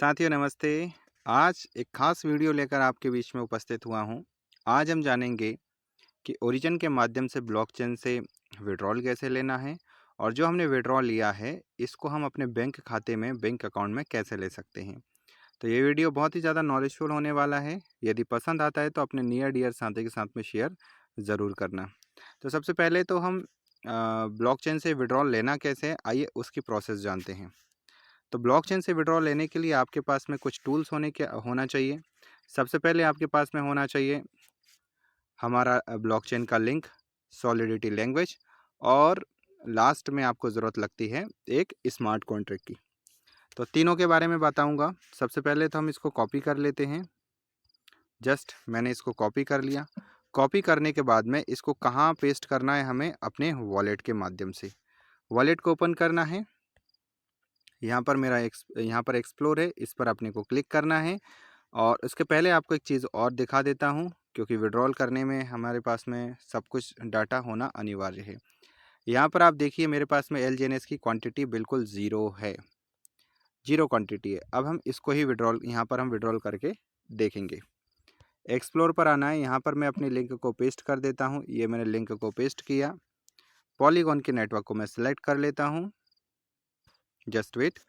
साथियों नमस्ते। आज एक खास वीडियो लेकर आपके बीच में उपस्थित हुआ हूँ। आज हम जानेंगे कि ओरिजिन के माध्यम से ब्लॉकचेन से विड्रॉल कैसे लेना है और जो हमने विड्रॉल लिया है इसको हम अपने बैंक खाते में बैंक अकाउंट में कैसे ले सकते हैं। तो ये वीडियो बहुत ही ज़्यादा नॉलेजफुल होने वाला है। यदि पसंद आता है तो अपने नियर डियर साथी के साथ में शेयर ज़रूर करना। तो सबसे पहले तो हम ब्लॉकचेन से विड्रॉल लेना कैसे है, आइए उसकी प्रोसेस जानते हैं। तो ब्लॉकचेन से विड्रॉल लेने के लिए आपके पास में कुछ टूल्स होना चाहिए। सबसे पहले आपके पास में होना चाहिए हमारा ब्लॉकचेन का लिंक, सॉलिडिटी लैंग्वेज और लास्ट में आपको ज़रूरत लगती है एक स्मार्ट कॉन्ट्रैक्ट की। तो तीनों के बारे में बताऊंगा। सबसे पहले तो हम इसको कॉपी कर लेते हैं। जस्ट मैंने इसको कॉपी कर लिया। कॉपी करने के बाद में इसको कहाँ पेस्ट करना है, हमें अपने वॉलेट के माध्यम से वॉलेट को ओपन करना है। यहाँ पर एक्सप्लोर है, इस पर अपने को क्लिक करना है। और उसके पहले आपको एक चीज़ और दिखा देता हूँ, क्योंकि विड्रॉल करने में हमारे पास में सब कुछ डाटा होना अनिवार्य है। यहाँ पर आप देखिए मेरे पास में एलजीएनएस की क्वांटिटी बिल्कुल ज़ीरो है, ज़ीरो क्वांटिटी है। अब हम इसको ही विड्रॉल यहाँ पर हम विड्रॉल करके देखेंगे। एक्सप्लोर पर आना है, यहाँ पर मैं अपनी लिंक को पेस्ट कर देता हूँ। ये मैंने लिंक को पेस्ट किया। पॉलीगॉन के नेटवर्क को मैं सेलेक्ट कर लेता हूँ। Just wait.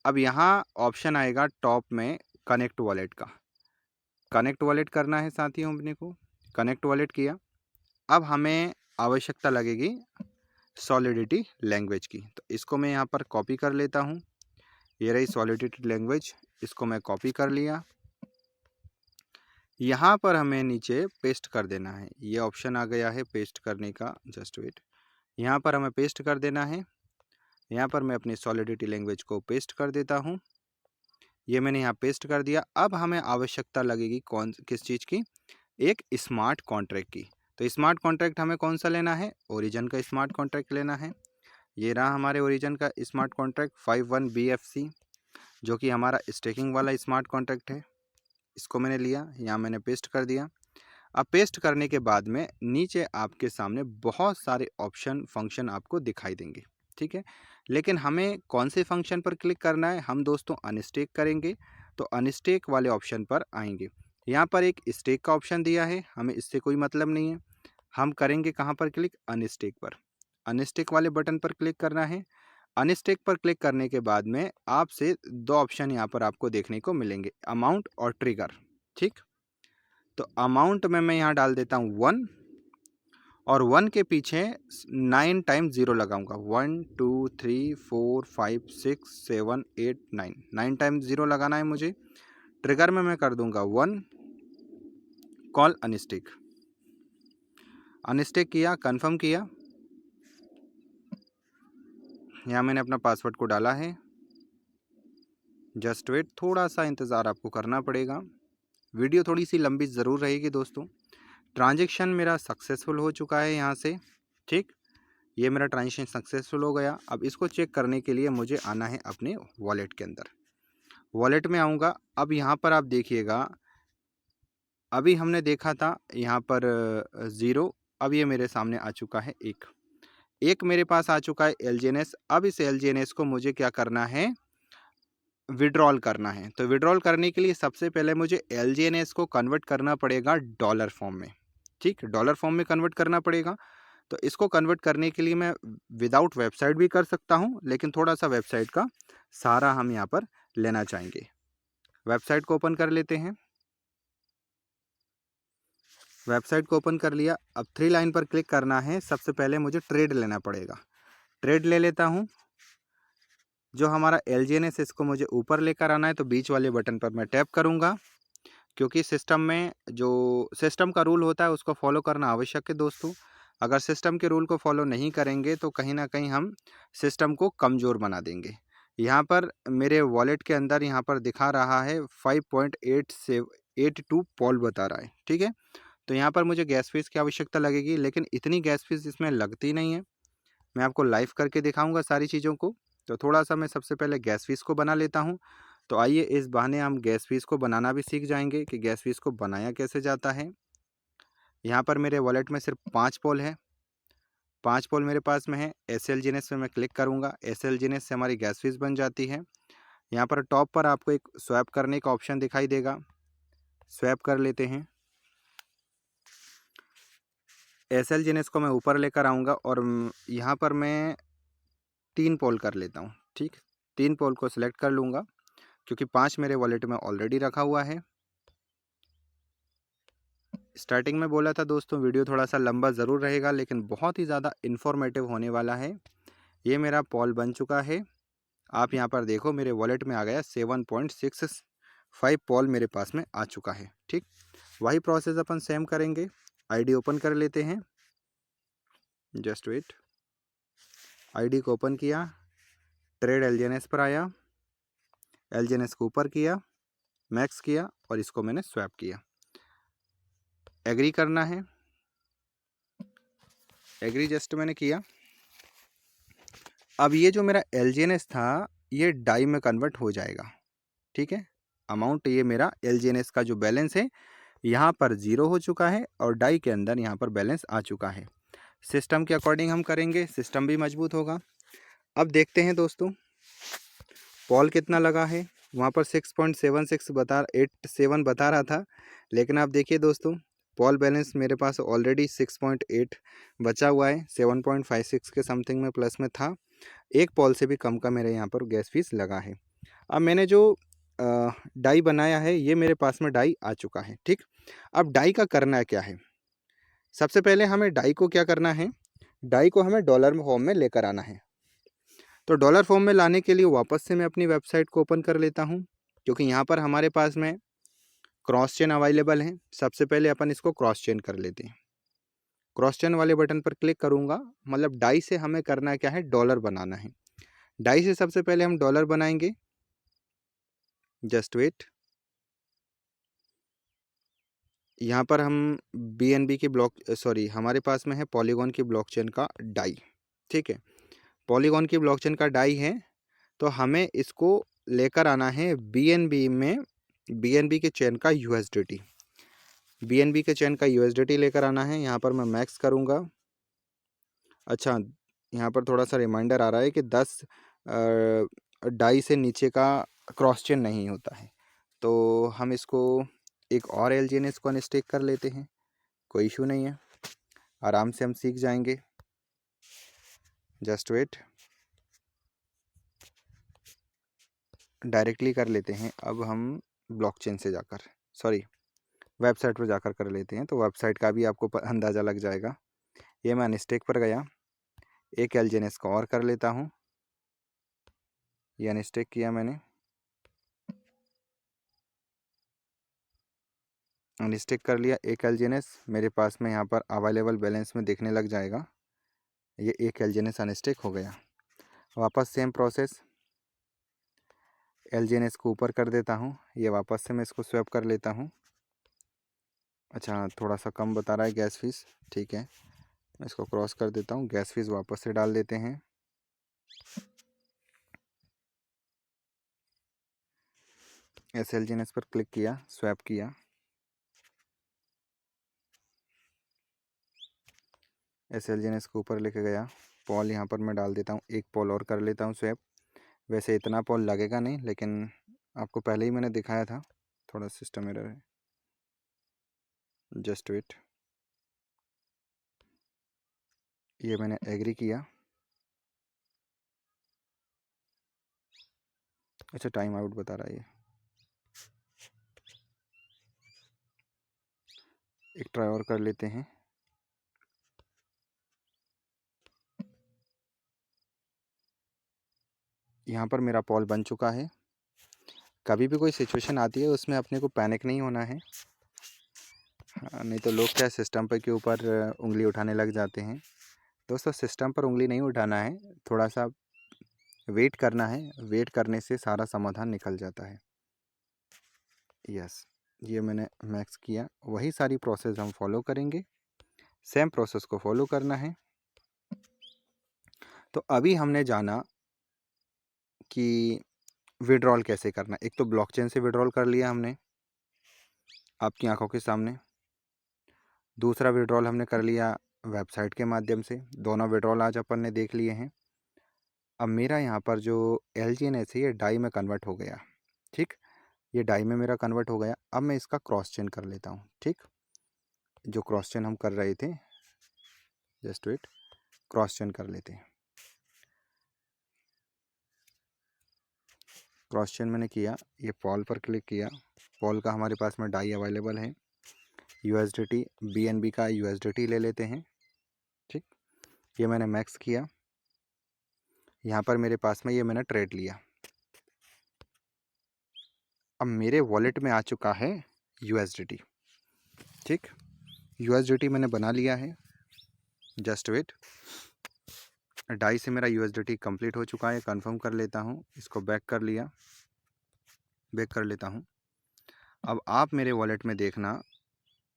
अब यहाँ ऑप्शन आएगा टॉप में कनेक्ट वॉलेट का। कनेक्ट वॉलेट करना है साथियों अपने को। कनेक्ट वॉलेट किया। अब हमें आवश्यकता लगेगी सॉलिडिटी लैंग्वेज की, तो इसको मैं यहाँ पर कॉपी कर लेता हूँ। ये रही सॉलिडिटी लैंग्वेज, इसको मैं कॉपी कर लिया। यहाँ पर हमें नीचे पेस्ट कर देना है। ये ऑप्शन आ गया है पेस्ट करने का। Just wait. यहाँ पर हमें पेस्ट कर देना है। यहाँ पर मैं अपनी सॉलिडिटी लैंग्वेज को पेस्ट कर देता हूँ। ये मैंने यहाँ पेस्ट कर दिया। अब हमें आवश्यकता लगेगी किस चीज़ की, एक स्मार्ट कॉन्ट्रैक्ट की। तो स्मार्ट कॉन्ट्रैक्ट हमें कौन सा लेना है, ओरिजिन का स्मार्ट कॉन्ट्रैक्ट लेना है। ये रहा हमारे ओरिजिन का स्मार्ट कॉन्ट्रैक्ट 51BFC, जो कि हमारा स्टेकिंग वाला स्मार्ट कॉन्ट्रैक्ट है। इसको मैंने लिया, यहाँ मैंने पेस्ट कर दिया। अब पेस्ट करने के बाद में नीचे आपके सामने बहुत सारे ऑप्शन फंक्शन आपको दिखाई देंगे, ठीक है। लेकिन हमें कौन से फंक्शन पर क्लिक करना है, हम दोस्तों अनस्टेक करेंगे। तो अनस्टेक वाले ऑप्शन पर आएंगे। यहाँ पर एक स्टेक का ऑप्शन दिया है, हमें इससे कोई मतलब नहीं है। हम करेंगे कहाँ पर क्लिक, अनस्टेक पर। अनस्टेक वाले बटन पर क्लिक करना है। अनस्टेक पर क्लिक करने के बाद में आपसे दो ऑप्शन यहाँ पर आपको देखने को मिलेंगे, अमाउंट और ट्रिगर, ठीक। तो अमाउंट में मैं यहाँ डाल देता हूँ 1, और 1 के पीछे 9 टाइम 0 लगाऊंगा। 1 2 3 4 5 6 7 8 9, 9 टाइम 0 लगाना है मुझे। ट्रिगर में मैं कर दूंगा 1, कॉल अनस्टिक। अनस्टिक किया, कंफर्म किया। यहाँ मैंने अपना पासवर्ड को डाला है। जस्ट वेट, थोड़ा सा इंतज़ार आपको करना पड़ेगा। वीडियो थोड़ी सी लंबी ज़रूर रहेगी दोस्तों। ट्रांजैक्शन मेरा सक्सेसफुल हो चुका है यहाँ से, ठीक। ये मेरा ट्रांजैक्शन सक्सेसफुल हो गया। अब इसको चेक करने के लिए मुझे आना है अपने वॉलेट के अंदर। वॉलेट में आऊँगा। अब यहाँ पर आप देखिएगा, अभी हमने देखा था यहाँ पर 0, अब ये मेरे सामने आ चुका है 1। एक मेरे पास आ चुका है एलजीएनएस। अब इस एलजीएनएस को मुझे क्या करना है, विड्रॉल करना है। तो विड्रॉल करने के लिए सबसे पहले मुझे एलजीएनएस को कन्वर्ट करना पड़ेगा डॉलर फॉर्म में, ठीक। डॉलर फॉर्म में कन्वर्ट करना पड़ेगा। तो इसको कन्वर्ट करने के लिए मैं विदाउट वेबसाइट भी कर सकता हूं, लेकिन थोड़ा सा वेबसाइट का सहारा हम यहां पर लेना चाहेंगे। वेबसाइट को ओपन कर लेते हैं। वेबसाइट को ओपन कर लिया। अब 3 लाइन पर क्लिक करना है। सबसे पहले मुझे ट्रेड लेना पड़ेगा। ट्रेड ले लेता हूं। जो हमारा एलजीएनएस इसको मुझे ऊपर लेकर आना है, तो बीच वाले बटन पर मैं टैप करूंगा, क्योंकि सिस्टम में जो सिस्टम का रूल होता है उसको फॉलो करना आवश्यक है दोस्तों। अगर सिस्टम के रूल को फॉलो नहीं करेंगे तो कहीं ना कहीं हम सिस्टम को कमज़ोर बना देंगे। यहाँ पर मेरे वॉलेट के अंदर यहाँ पर दिखा रहा है 5.82 पॉल बता रहा है, ठीक है। तो यहाँ पर मुझे गैस फीस की आवश्यकता लगेगी, लेकिन इतनी गैस फीस इसमें लगती नहीं है। मैं आपको लाइव करके दिखाऊंगा सारी चीज़ों को। तो थोड़ा सा मैं सबसे पहले गैस फीस को बना लेता हूँ। तो आइए इस बहाने हम गैस फीस को बनाना भी सीख जाएंगे कि गैस फीस को बनाया कैसे जाता है। यहाँ पर मेरे वॉलेट में सिर्फ 5 पोल है। 5 पोल मेरे पास में है। एसएलजीएनएस में मैं क्लिक करूँगा। एसएलजीएनएस से हमारी गैस फीस बन जाती है। यहाँ पर टॉप पर आपको एक स्वैप करने का ऑप्शन दिखाई देगा, स्वैप कर लेते हैं। SLGNS को मैं ऊपर लेकर आऊँगा और यहाँ पर मैं 3 पोल कर लेता हूँ, ठीक। 3 पोल को सिलेक्ट कर लूँगा क्योंकि 5 मेरे वॉलेट में ऑलरेडी रखा हुआ है। स्टार्टिंग में बोला था दोस्तों वीडियो थोड़ा सा लंबा ज़रूर रहेगा लेकिन बहुत ही ज़्यादा इन्फॉर्मेटिव होने वाला है। ये मेरा पोल बन चुका है। आप यहाँ पर देखो मेरे वॉलेट में आ गया 7.65 पोल मेरे पास में आ चुका है, ठीक। वही प्रोसेस अपन सेम करेंगे। आईडी ओपन कर लेते हैं, जस्ट वेट। आईडी को ओपन किया, ट्रेड LGNS पर आया, LGNS को ऊपर किया, मैक्स किया और इसको मैंने स्वैप किया। एग्री करना है, एग्री जस्ट मैंने किया। अब ये जो मेरा LGNS था ये डाई में कन्वर्ट हो जाएगा, ठीक है। अमाउंट ये मेरा LGNS का जो बैलेंस है यहाँ पर 0 हो चुका है और डाई के अंदर यहाँ पर बैलेंस आ चुका है। सिस्टम के अकॉर्डिंग हम करेंगे, सिस्टम भी मजबूत होगा। अब देखते हैं दोस्तों पॉल कितना लगा है। वहाँ पर 6.87 बता रहा था, लेकिन आप देखिए दोस्तों पॉल बैलेंस मेरे पास ऑलरेडी 6.8 बचा हुआ है। 7.56 के समथिंग में प्लस में था। एक पॉल से भी कम का मेरे यहाँ पर गैस फीस लगा है। अब मैंने जो डाई बनाया है ये मेरे पास में डाई आ चुका है, ठीक। अब डाई का करना क्या है, सबसे पहले हमें डाई को क्या करना है, डाई को हमें डॉलर फॉर्म में लेकर आना है। तो डॉलर फॉर्म में लाने के लिए वापस से मैं अपनी वेबसाइट को ओपन कर लेता हूँ क्योंकि यहाँ पर हमारे पास में क्रॉस चेन अवेलेबल है। सबसे पहले अपन इसको क्रॉस चेन कर लेते हैं। क्रॉस चेन वाले बटन पर क्लिक करूँगा, मतलब डाई से हमें करना क्या है, डॉलर बनाना है। डाई से सबसे पहले हम डॉलर बनाएंगे, जस्ट वेट। यहाँ पर हम BNB की हमारे पास में है पॉलीगॉन की ब्लॉकचेन का डाई, ठीक है। पॉलीगॉन की ब्लॉकचेन का डाई है तो हमें इसको लेकर आना है BNB में, BNB के चेन का USDT, BNB के चेन का USDT लेकर आना है। यहाँ पर मैं मैक्स करूँगा। अच्छा, यहाँ पर थोड़ा सा रिमाइंडर आ रहा है कि 10 डाई से नीचे का क्रॉस चेन नहीं होता है, तो हम इसको एक और LGNS को अनस्टिक कर लेते हैं, कोई इशू नहीं है, आराम से हम सीख जाएंगे। जस्ट वेट, डायरेक्टली कर लेते हैं। अब हम ब्लॉकचेन से जाकर वेबसाइट पर जाकर कर लेते हैं, तो वेबसाइट का भी आपको अंदाज़ा लग जाएगा। ये मैं अनस्टेक पर गया, एक LGNS को और कर लेता हूँ। ये अनस्टेक किया मैंने, अनस्टेक कर लिया एक LGNS। मेरे पास में यहाँ पर अवेलेबल बैलेंस में दिखने लग जाएगा। ये एक LGNS अनस्टेक हो गया। वापस सेम प्रोसेस, LGNS को ऊपर कर देता हूँ। ये वापस से मैं इसको स्वैप कर लेता हूँ। अच्छा, थोड़ा सा कम बता रहा है गैस फीस, ठीक है, मैं इसको क्रॉस कर देता हूँ। गैस फीस वापस से डाल देते हैं। LGNS पर क्लिक किया, स्वैप किया, LGNS को ऊपर लेके गया। पॉल यहाँ पर मैं डाल देता हूँ, एक पॉल और कर लेता हूँ स्वैप। वैसे इतना पॉल लगेगा नहीं, लेकिन आपको पहले ही मैंने दिखाया था, थोड़ा सिस्टम एरर है, जस्ट वेट। ये मैंने एग्री किया। अच्छा, टाइम आउट बता रहा है ये, एक ट्राई और कर लेते हैं। यहाँ पर मेरा पॉल बन चुका है। कभी भी कोई सिचुएशन आती है उसमें अपने को पैनिक नहीं होना है, नहीं तो लोग क्या सिस्टम पर के ऊपर उंगली उठाने लग जाते हैं। दोस्तों सिस्टम पर उंगली नहीं उठाना है, थोड़ा सा वेट करना है, वेट करने से सारा समाधान निकल जाता है। यस, ये मैंने मैक्स किया। वही सारी प्रोसेस हम फॉलो करेंगे, सेम प्रोसेस को फॉलो करना है। तो अभी हमने जाना कि विड्रॉल कैसे करना। एक तो ब्लॉकचेन से विड्रॉल कर लिया हमने आपकी आंखों के सामने, दूसरा विड्रॉल हमने कर लिया वेबसाइट के माध्यम से। दोनों विड्रॉल आज अपन ने देख लिए हैं। अब मेरा यहाँ पर जो LGNS है ये डाई में कन्वर्ट हो गया, ठीक। ये डाई में मेरा कन्वर्ट हो गया। अब मैं इसका क्रॉस चेन कर लेता हूँ, ठीक। जो क्रॉस चेन हम कर रहे थे, जस्ट वेट, क्रॉस चेन कर लेते हैं। क्रॉस चेन मैंने किया, ये पॉल पर क्लिक किया, पॉल का हमारे पास में डाई अवेलेबल है। USDT BNB का USDT ले लेते हैं, ठीक। ये मैंने मैक्स किया, यहाँ पर मेरे पास में ये मैंने ट्रेड लिया। अब मेरे वॉलेट में आ चुका है USDT, ठीक। USDT मैंने बना लिया है, जस्ट वेट। डाई से मेरा USDT कंप्लीट हो चुका है, कंफर्म कर लेता हूँ। इसको बैक कर लिया, बैक कर लेता हूँ। अब आप मेरे वॉलेट में देखना,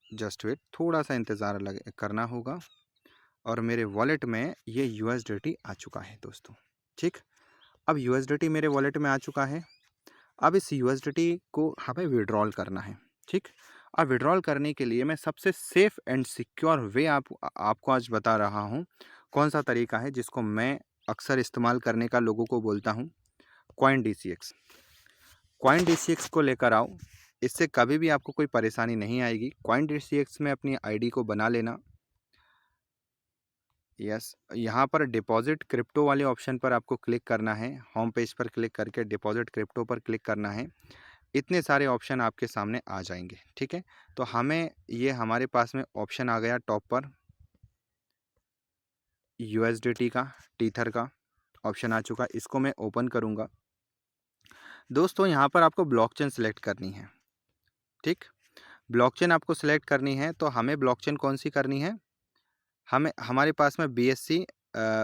जस्ट वेट, थोड़ा सा इंतज़ार करना होगा। और मेरे वॉलेट में ये USDT आ चुका है दोस्तों, ठीक। अब USDT मेरे वॉलेट में आ चुका है। अब इस USDT को हमें विड्रॉल करना है, ठीक। अब विड्रॉल करने के लिए मैं सबसे सेफ़ एंड सिक्योर वे आपको आज बता रहा हूँ। कौन सा तरीका है जिसको मैं अक्सर इस्तेमाल करने का लोगों को बोलता हूँ, CoinDCX। CoinDCX को लेकर आओ, इससे कभी भी आपको कोई परेशानी नहीं आएगी। CoinDCX में अपनी ID को बना लेना। यस, यहाँ पर डिपॉजिट क्रिप्टो वाले ऑप्शन पर आपको क्लिक करना है। होम पेज पर क्लिक करके डिपॉजिट क्रिप्टो पर क्लिक करना है। इतने सारे ऑप्शन आपके सामने आ जाएंगे, ठीक है। तो हमें ये हमारे पास में ऑप्शन आ गया टॉप पर, USDT का, टीथर का ऑप्शन आ चुका। इसको मैं ओपन करूँगा दोस्तों। यहाँ पर आपको ब्लॉकचेन सेलेक्ट करनी है, ठीक। ब्लॉकचेन आपको सेलेक्ट करनी है, तो हमें ब्लॉकचेन कौन सी करनी है, हमारे पास में BSC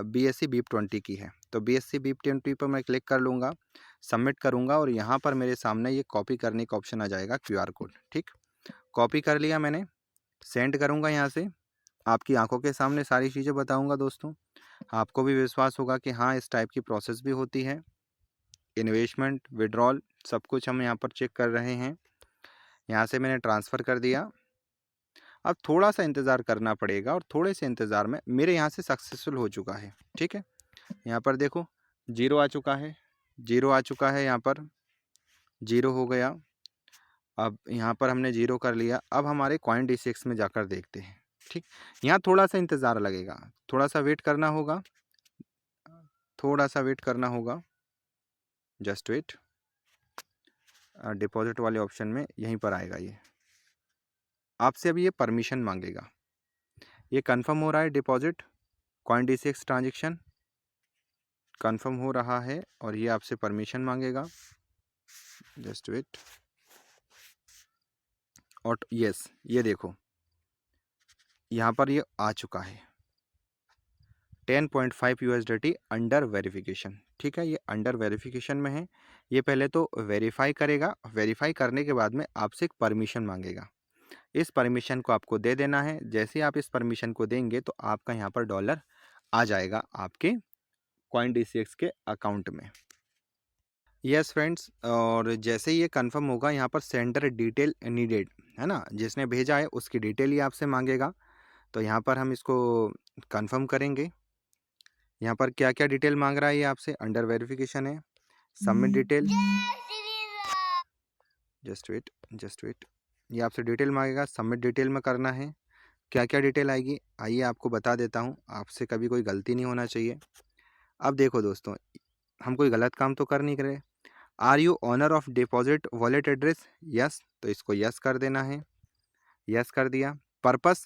BIP20 की है। तो BSC BIP20 पर मैं क्लिक कर लूँगा, सबमिट करूँगा और यहाँ पर मेरे सामने ये कॉपी करने का ऑप्शन आ जाएगा, QR कोड, ठीक। कॉपी कर लिया मैंने, सेंड करूँगा यहाँ से। आपकी आंखों के सामने सारी चीज़ें बताऊँगा दोस्तों, आपको भी विश्वास होगा कि हाँ, इस टाइप की प्रोसेस भी होती है। इन्वेस्टमेंट, विड्रॉल, सब कुछ हम यहाँ पर चेक कर रहे हैं। यहाँ से मैंने ट्रांसफ़र कर दिया। अब थोड़ा सा इंतज़ार करना पड़ेगा और थोड़े से इंतज़ार में मेरे यहाँ से सक्सेसफुल हो चुका है, ठीक है। यहाँ पर देखो, ज़ीरो आ चुका है, ज़ीरो आ चुका है, यहाँ पर ज़ीरो हो गया। अब यहाँ पर हमने ज़ीरो कर लिया। अब हमारे CoinDCX में जाकर देखते हैं, ठीक। यहाँ थोड़ा सा इंतज़ार लगेगा, थोड़ा सा वेट करना होगा, थोड़ा सा वेट करना होगा, जस्ट वेट। डिपॉजिट वाले ऑप्शन में यहीं पर आएगा ये। आपसे अभी ये परमिशन मांगेगा। ये कंफर्म हो रहा है डिपॉजिट, CoinDCX ट्रांजेक्शन कंफर्म हो रहा है और ये आपसे परमिशन मांगेगा, जस्ट वेट। और यस, ये देखो यहाँ पर ये आ चुका है 10.5 USDT अंडर वेरिफिकेशन, ठीक है। ये अंडर वेरिफिकेशन में है। ये पहले तो वेरीफाई करेगा, वेरीफाई करने के बाद में आपसे एक परमिशन मांगेगा। इस परमिशन को आपको दे देना है। जैसे ही आप इस परमिशन को देंगे तो आपका यहाँ पर डॉलर आ जाएगा आपके CoinDCX के अकाउंट में। यस फ्रेंड्स, और जैसे ही ये कंफर्म होगा, यहाँ पर सेंडर डिटेल नीडेड है ना, जिसने भेजा है उसकी डिटेल ही आपसे मांगेगा। तो यहाँ पर हम इसको कंफर्म करेंगे। यहाँ पर क्या क्या डिटेल मांग रहा है ये आपसे, अंडर वेरिफिकेशन है, submit detail, just wait, just wait. ये आपसे डिटेल मांगेगा, सबमिट डिटेल में करना है। क्या क्या डिटेल आएगी आइए आपको बता देता हूँ, आपसे कभी कोई गलती नहीं होना चाहिए। अब देखो दोस्तों, हम कोई गलत काम तो कर नहीं रहे। Are you owner of deposit wallet address, yes, तो इसको यस कर देना है, यस कर दिया। पर्पस,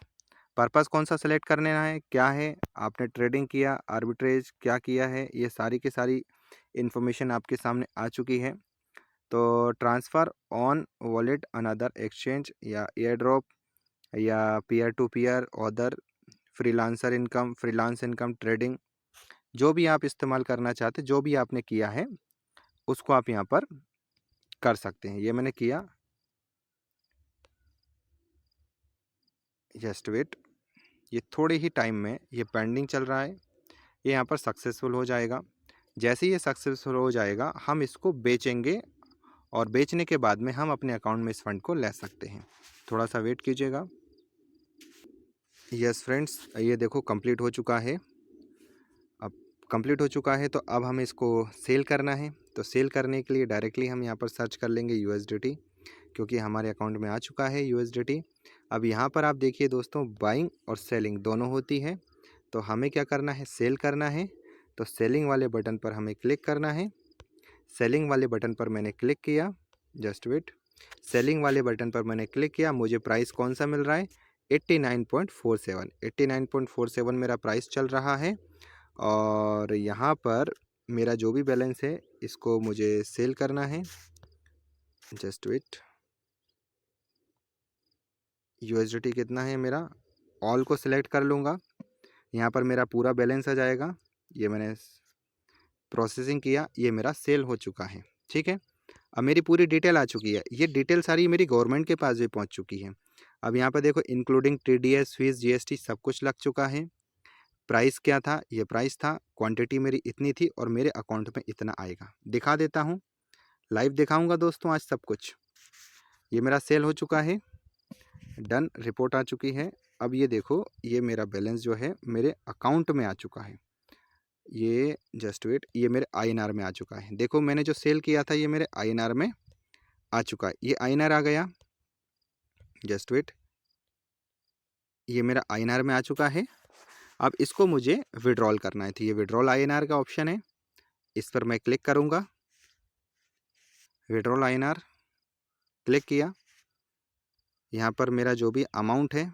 पर्पस कौन सा सेलेक्ट करना है, क्या है, आपने ट्रेडिंग किया, आर्बिट्रेज क्या किया है, ये सारी की सारी इन्फॉर्मेशन आपके सामने आ चुकी है। तो transfer on wallet another exchange या एयर ड्रॉप या peer to peer, other freelance income trading, जो भी आप इस्तेमाल करना चाहते, जो भी आपने किया है उसको आप यहाँ पर कर सकते हैं। ये मैंने किया, जस्ट वेट। ये थोड़े ही टाइम में ये पेंडिंग चल रहा है, ये यहाँ पर सक्सेसफुल हो जाएगा। जैसे ही ये सक्सेसफुल हो जाएगा हम इसको बेचेंगे और बेचने के बाद में हम अपने अकाउंट में इस फंड को ले सकते हैं। थोड़ा सा वेट कीजिएगा। यस फ्रेंड्स, ये देखो कंप्लीट हो चुका है। अब कंप्लीट हो चुका है। तो अब हमें इसको सेल करना है। तो सेल करने के लिए डायरेक्टली हम यहाँ पर सर्च कर लेंगे USDT, क्योंकि हमारे अकाउंट में आ चुका है USDT। अब यहाँ पर आप देखिए दोस्तों, बाइंग और सेलिंग दोनों होती है। तो हमें क्या करना है, सेल करना है। तो सेलिंग वाले बटन पर हमें क्लिक करना है। सेलिंग वाले बटन पर मैंने क्लिक किया, जस्ट वेट। सेलिंग वाले बटन पर मैंने क्लिक किया। मुझे प्राइस कौन सा मिल रहा है, 89.47। 89.47 मेरा प्राइस चल रहा है। और यहाँ पर मेरा जो भी बैलेंस है इसको मुझे सेल करना है, जस्ट वेट। USDT कितना है मेरा, ऑल को सिलेक्ट कर लूँगा। यहाँ पर मेरा पूरा बैलेंस आ जाएगा। ये मैंने प्रोसेसिंग किया, ये मेरा सेल हो चुका है। ठीक है, अब मेरी पूरी डिटेल आ चुकी है। ये डिटेल सारी मेरी गवर्नमेंट के पास भी पहुँच चुकी है। अब यहाँ पर देखो, इंक्लूडिंग TDS फीस GST सब कुछ लग चुका है। प्राइस क्या था, ये प्राइस था। क्वांटिटी मेरी इतनी थी और मेरे अकाउंट में इतना आएगा। दिखा देता हूँ, लाइव दिखाऊंगा दोस्तों आज सब कुछ। ये मेरा सेल हो चुका है, डन, रिपोर्ट आ चुकी है। अब ये देखो, ये मेरा बैलेंस जो है मेरे अकाउंट में आ चुका है। ये जस्ट वेट, ये मेरे INR में आ चुका है। देखो, मैंने जो सेल किया था ये मेरे INR में आ चुका है। ये INR आ गया, जस्ट वेट, ये मेरा INR में आ चुका है। अब इसको मुझे विड्रॉल करना है। तो ये विड्रॉल INR का ऑप्शन है, इस पर मैं क्लिक करूँगा। विड्रॉल INR क्लिक किया। यहाँ पर मेरा जो भी अमाउंट है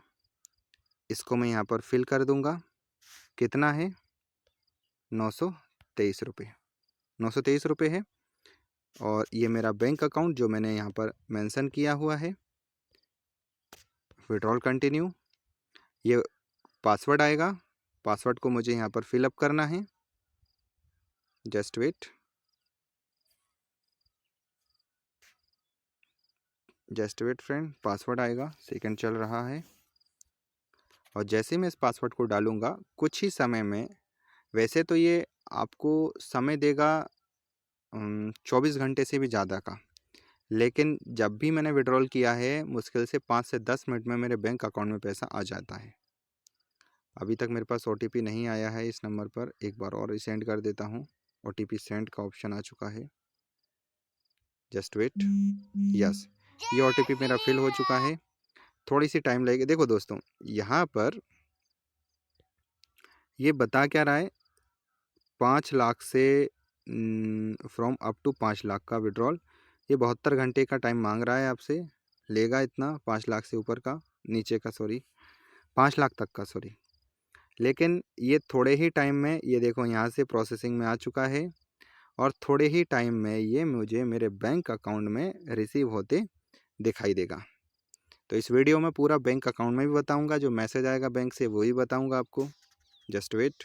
इसको मैं यहाँ पर फिल कर दूँगा। कितना है, 923 रुपये, 923 रुपये है। और ये मेरा बैंक अकाउंट जो मैंने यहाँ पर मेंशन किया हुआ है। Withdrawal continue. ये पासवर्ड आएगा, पासवर्ड को मुझे यहाँ पर फिलअप करना है, just wait, just wait friend, password आएगा, सेकंड चल रहा है। और जैसे मैं इस पासवर्ड को डालूँगा कुछ ही समय में, वैसे तो ये आपको समय देगा 24 घंटे से भी ज़्यादा का, लेकिन जब भी मैंने विड्रॉल किया है मुश्किल से 5 से 10 मिनट में मेरे बैंक अकाउंट में पैसा आ जाता है। अभी तक मेरे पास OTP नहीं आया है इस नंबर पर, एक बार और सेंड कर देता हूँ। OTP सेंड का ऑप्शन आ चुका है, जस्ट वेट, यस, ये OTP मेरा फिल हो चुका है। थोड़ी सी टाइम लगेगी। देखो दोस्तों, यहाँ पर ये बता क्या रहा है, 5 लाख से फ्रॉम अप टू 5 लाख का विड्रॉल। ये 72 घंटे का टाइम मांग रहा है आपसे, लेगा इतना, 5 लाख से ऊपर का, नीचे का सॉरी, 5 लाख तक का सॉरी। लेकिन ये थोड़े ही टाइम में, ये देखो यहाँ से प्रोसेसिंग में आ चुका है और थोड़े ही टाइम में ये मुझे मेरे बैंक अकाउंट में रिसीव होते दिखाई देगा। तो इस वीडियो में पूरा बैंक अकाउंट में भी बताऊंगा, जो मैसेज आएगा बैंक से वही बताऊंगा आपको, जस्ट वेट।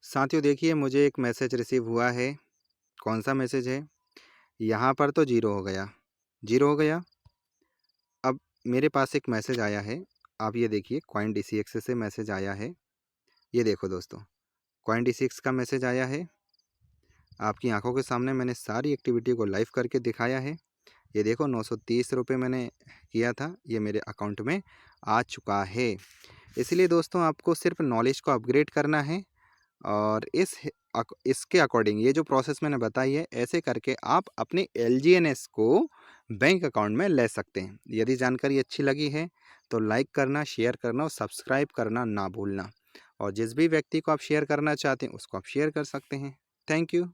साथियों देखिए, मुझे एक मैसेज रिसीव हुआ है। कौन सा मैसेज है, यहाँ पर तो जीरो हो गया, जीरो हो गया। अब मेरे पास एक मैसेज आया है, आप ये देखिए, CoinDCX से मैसेज आया है। ये देखो दोस्तों, CoinDCX का मैसेज आया है। आपकी आंखों के सामने मैंने सारी एक्टिविटी को लाइव करके दिखाया है। ये देखो, 930 रुपये मैंने किया था, ये मेरे अकाउंट में आ चुका है। इसलिए दोस्तों, आपको सिर्फ नॉलेज को अपग्रेड करना है और इसके अकॉर्डिंग ये जो प्रोसेस मैंने बताई है, ऐसे करके आप अपने LGNS को बैंक अकाउंट में ले सकते हैं। यदि जानकारी अच्छी लगी है तो लाइक करना, शेयर करना और सब्सक्राइब करना ना भूलना। और जिस भी व्यक्ति को आप शेयर करना चाहते हैं उसको आप शेयर कर सकते हैं। Thank you.